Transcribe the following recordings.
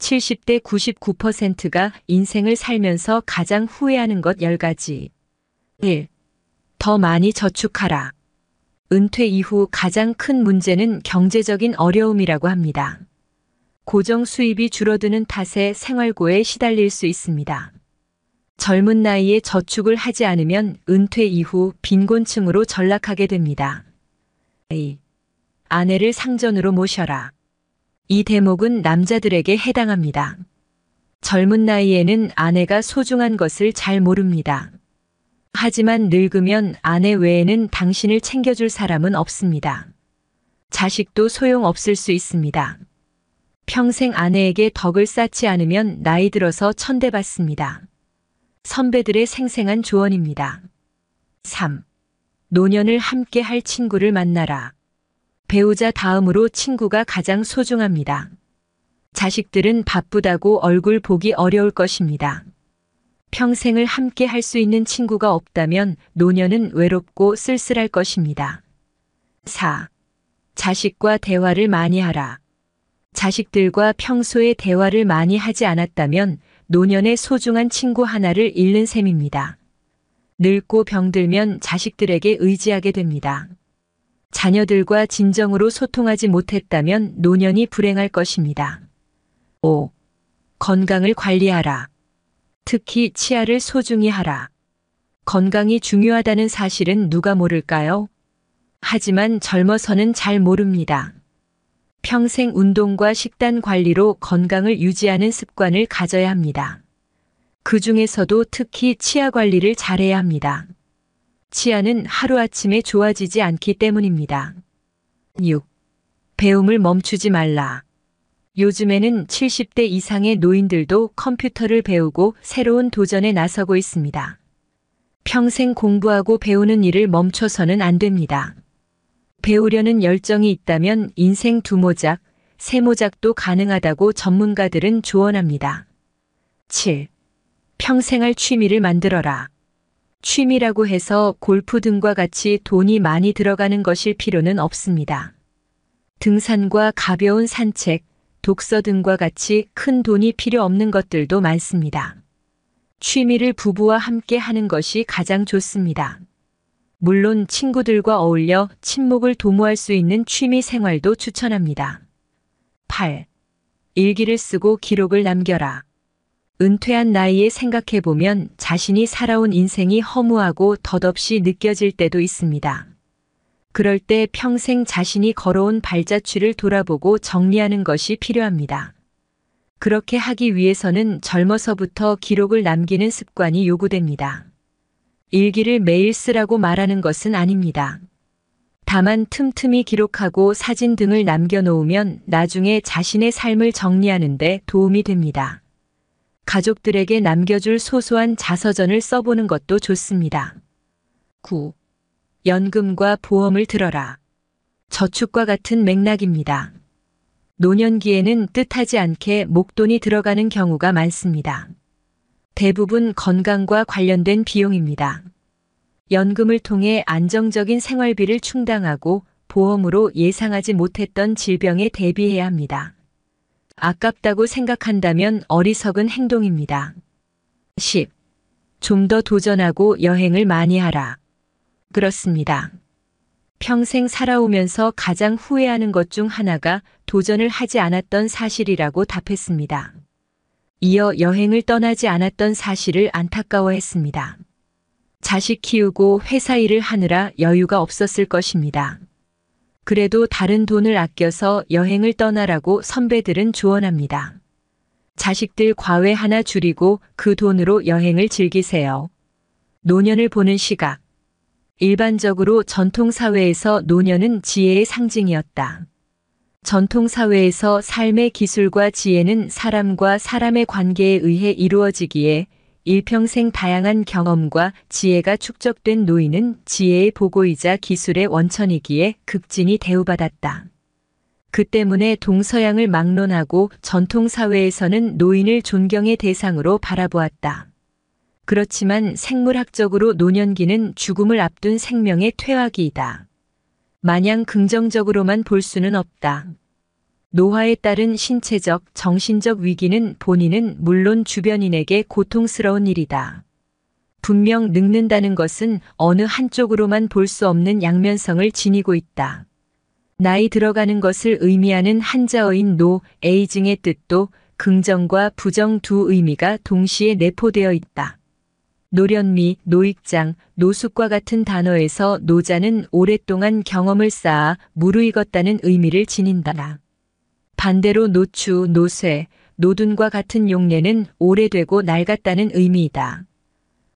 70대 99%가 인생을 살면서 가장 후회하는 것 10가지. 1. 더 많이 저축하라. 은퇴 이후 가장 큰 문제는 경제적인 어려움이라고 합니다. 고정 수입이 줄어드는 탓에 생활고에 시달릴 수 있습니다. 젊은 나이에 저축을 하지 않으면 은퇴 이후 빈곤층으로 전락하게 됩니다. 2. 아내를 상전으로 모셔라. 이 대목은 남자들에게 해당합니다. 젊은 나이에는 아내가 소중한 것을 잘 모릅니다. 하지만 늙으면 아내 외에는 당신을 챙겨줄 사람은 없습니다. 자식도 소용없을 수 있습니다. 평생 아내에게 덕을 쌓지 않으면 나이 들어서 천대받습니다. 선배들의 생생한 조언입니다. 3. 노년을 함께 할 친구를 만나라. 배우자 다음으로 친구가 가장 소중합니다. 자식들은 바쁘다고 얼굴 보기 어려울 것입니다. 평생을 함께 할 수 있는 친구가 없다면 노년은 외롭고 쓸쓸할 것입니다. 4. 자식과 대화를 많이 하라. 자식들과 평소에 대화를 많이 하지 않았다면 노년의 소중한 친구 하나를 잃는 셈입니다. 늙고 병들면 자식들에게 의지하게 됩니다. 자녀들과 진정으로 소통하지 못했다면 노년이 불행할 것입니다. 5. 건강을 관리하라. 특히 치아를 소중히 하라. 건강이 중요하다는 사실은 누가 모를까요? 하지만 젊어서는 잘 모릅니다. 평생 운동과 식단 관리로 건강을 유지하는 습관을 가져야 합니다. 그 중에서도 특히 치아 관리를 잘해야 합니다. 치아는 하루아침에 좋아지지 않기 때문입니다. 6. 배움을 멈추지 말라. 요즘에는 70대 이상의 노인들도 컴퓨터를 배우고 새로운 도전에 나서고 있습니다. 평생 공부하고 배우는 일을 멈춰서는 안 됩니다. 배우려는 열정이 있다면 인생 2모작, 3모작도 가능하다고 전문가들은 조언합니다. 7. 평생 할 취미를 만들어라. 취미라고 해서 골프 등과 같이 돈이 많이 들어가는 것일 필요는 없습니다. 등산과 가벼운 산책, 독서 등과 같이 큰 돈이 필요 없는 것들도 많습니다. 취미를 부부와 함께 하는 것이 가장 좋습니다. 물론 친구들과 어울려 친목을 도모할 수 있는 취미 생활도 추천합니다. 8. 일기를 쓰고 기록을 남겨라. 은퇴한 나이에 생각해보면 자신이 살아온 인생이 허무하고 덧없이 느껴질 때도 있습니다. 그럴 때 평생 자신이 걸어온 발자취를 돌아보고 정리하는 것이 필요합니다. 그렇게 하기 위해서는 젊어서부터 기록을 남기는 습관이 요구됩니다. 일기를 매일 쓰라고 말하는 것은 아닙니다. 다만 틈틈이 기록하고 사진 등을 남겨놓으면 나중에 자신의 삶을 정리하는 데 도움이 됩니다. 가족들에게 남겨줄 소소한 자서전을 써보는 것도 좋습니다. 9. 연금과 보험을 들어라. 저축과 같은 맥락입니다. 노년기에는 뜻하지 않게 목돈이 들어가는 경우가 많습니다. 대부분 건강과 관련된 비용입니다. 연금을 통해 안정적인 생활비를 충당하고 보험으로 예상하지 못했던 질병에 대비해야 합니다. 아깝다고 생각한다면 어리석은 행동입니다. 10. 좀 더 도전하고 여행을 많이 하라. 그렇습니다. 평생 살아오면서 가장 후회하는 것 중 하나가 도전을 하지 않았던 사실이라고 답했습니다. 이어 여행을 떠나지 않았던 사실을 안타까워했습니다. 자식 키우고 회사 일을 하느라 여유가 없었을 것입니다. 그래도 다른 돈을 아껴서 여행을 떠나라고 선배들은 조언합니다. 자식들 과외 하나 줄이고 그 돈으로 여행을 즐기세요. 노년을 보는 시각. 일반적으로 전통사회에서 노년은 지혜의 상징이었다. 전통사회에서 삶의 기술과 지혜는 사람과 사람의 관계에 의해 이루어지기에 일평생 다양한 경험과 지혜가 축적된 노인은 지혜의 보고이자 기술의 원천이기에 극진히 대우받았다. 그 때문에 동서양을 막론하고 전통사회에서는 노인을 존경의 대상으로 바라보았다. 그렇지만 생물학적으로 노년기는 죽음을 앞둔 생명의 퇴화기이다. 마냥 긍정적으로만 볼 수는 없다. 노화에 따른 신체적, 정신적 위기는 본인은 물론 주변인에게 고통스러운 일이다. 분명 늙는다는 것은 어느 한쪽으로만 볼 수 없는 양면성을 지니고 있다. 나이 들어가는 것을 의미하는 한자어인 노, 에이징의 뜻도 긍정과 부정 두 의미가 동시에 내포되어 있다. 노련미, 노익장, 노숙과 같은 단어에서 노자는 오랫동안 경험을 쌓아 무르익었다는 의미를 지닌다. 반대로 노추, 노쇠, 노둔과 같은 용례는 오래되고 낡았다는 의미이다.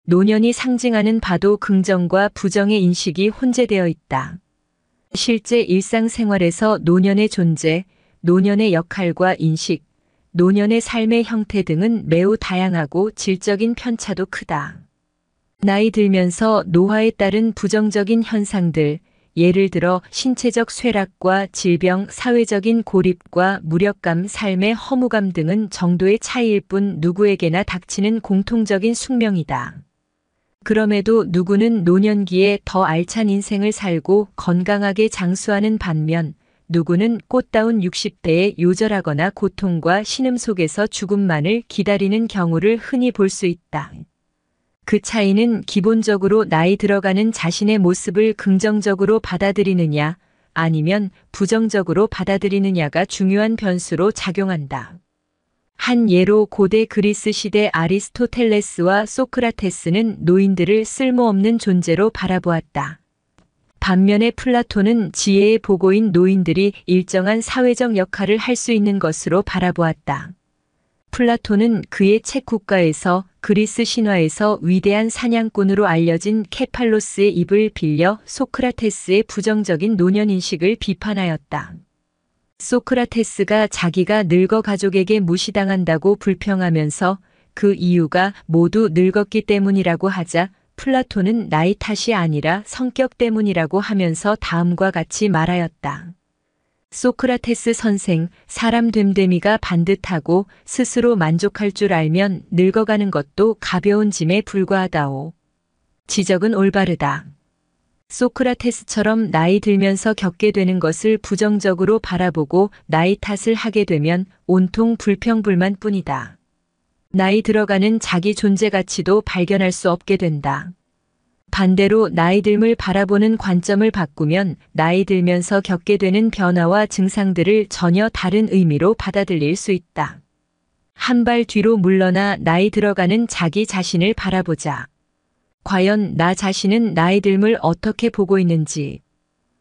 노년이 상징하는 바도 긍정과 부정의 인식이 혼재되어 있다. 실제 일상생활에서 노년의 존재, 노년의 역할과 인식, 노년의 삶의 형태 등은 매우 다양하고 질적인 편차도 크다. 나이 들면서 노화에 따른 부정적인 현상들, 예를 들어 신체적 쇠락과 질병, 사회적인 고립과 무력감, 삶의 허무감 등은 정도의 차이일 뿐 누구에게나 닥치는 공통적인 숙명이다. 그럼에도 누구는 노년기에 더 알찬 인생을 살고 건강하게 장수하는 반면 누구는 꽃다운 60대에 요절하거나 고통과 신음 속에서 죽음만을 기다리는 경우를 흔히 볼 수 있다. 그 차이는 기본적으로 나이 들어가는 자신의 모습을 긍정적으로 받아들이느냐 아니면 부정적으로 받아들이느냐가 중요한 변수로 작용한다. 한 예로 고대 그리스 시대 아리스토텔레스와 소크라테스는 노인들을 쓸모없는 존재로 바라보았다. 반면에 플라톤은 지혜의 보고인 노인들이 일정한 사회적 역할을 할 수 있는 것으로 바라보았다. 플라톤은 그의 책 국가에서 그리스 신화에서 위대한 사냥꾼으로 알려진 케팔로스의 입을 빌려 소크라테스의 부정적인 노년인식을 비판하였다. 소크라테스가 자기가 늙어 가족에게 무시당한다고 불평하면서 그 이유가 모두 늙었기 때문이라고 하자 플라톤은 나이 탓이 아니라 성격 때문이라고 하면서 다음과 같이 말하였다. 소크라테스 선생, 사람 됨됨이가 반듯하고 스스로 만족할 줄 알면 늙어가는 것도 가벼운 짐에 불과하다오. 지적은 올바르다. 소크라테스처럼 나이 들면서 겪게 되는 것을 부정적으로 바라보고 나이 탓을 하게 되면 온통 불평불만뿐이다. 나이 들어가는 자기 존재 가치도 발견할 수 없게 된다. 반대로 나이 듦을 바라보는 관점을 바꾸면 나이 들면서 겪게 되는 변화와 증상들을 전혀 다른 의미로 받아들일 수 있다. 한 발 뒤로 물러나 나이 들어가는 자기 자신을 바라보자. 과연 나 자신은 나이 듦을 어떻게 보고 있는지,